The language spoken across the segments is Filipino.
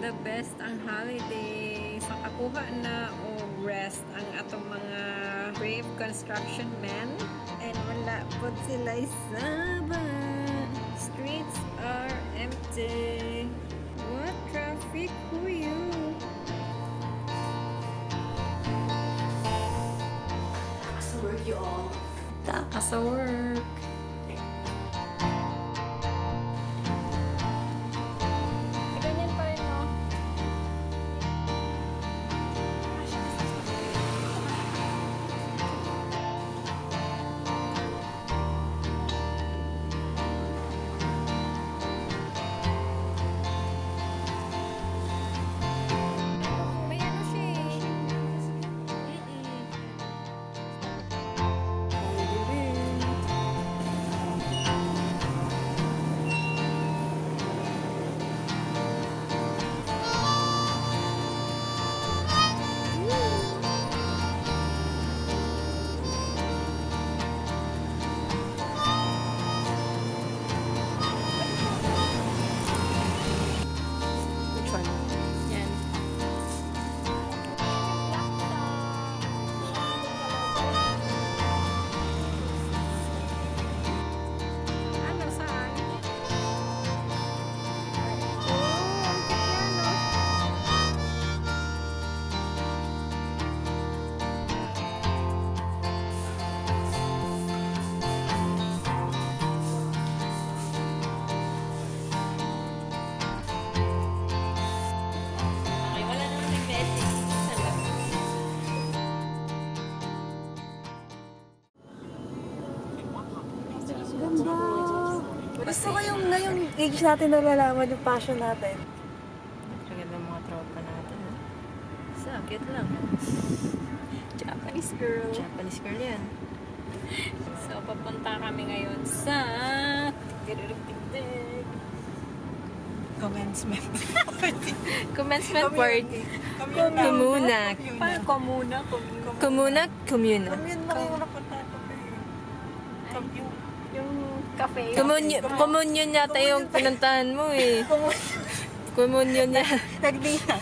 the best ang holiday. So, kakuha na o rest ang atong mga brave construction men. And wala po sila isaba. Streets are empty. What traffic for you? Takas work you all. Takas sa work. Ganyan pa rin, no? May ano siya eh. Which one? Yan. Ano, saan? Oh, ang cute yan, no? Okay, wala naman yung message. Ganda! Gusto ko yung ngayong age natin nalalaman yung passion natin. Kaganda mga tropa natin. Sakit lang. Japanese girl. Japanese girl yan. So, papunta kami ngayon sa Tigdig. Commencement. Commencement party. Comuna. Parang Comuna. Comuna? Comuna. Commune na kayo napunta ko Yung cafe. Communion yata yung pinuntahan mo eh. Communion niya. Nagdina.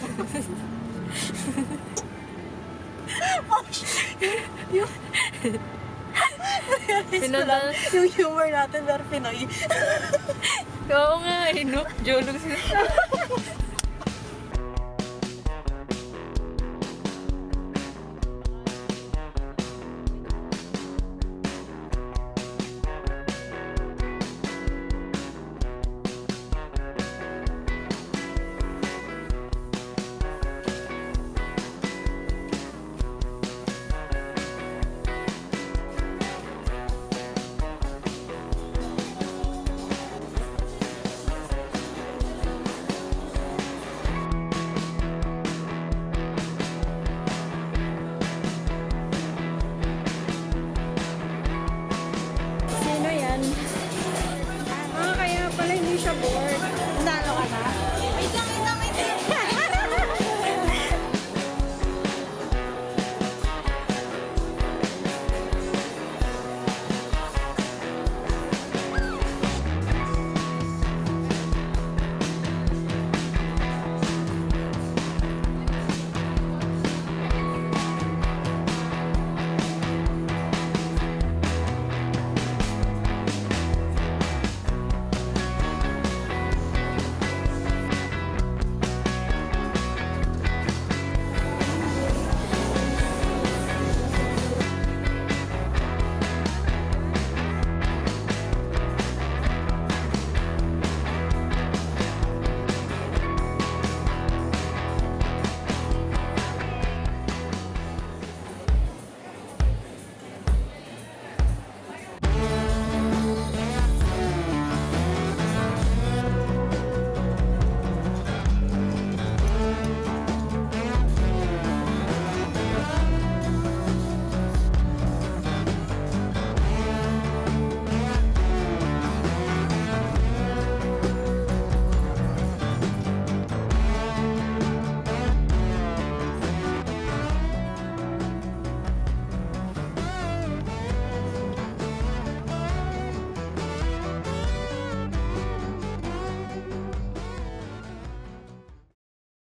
Pinuntahan. Yung humor natin, pero Pinoy. Oo nga eh, no? Jolong sila.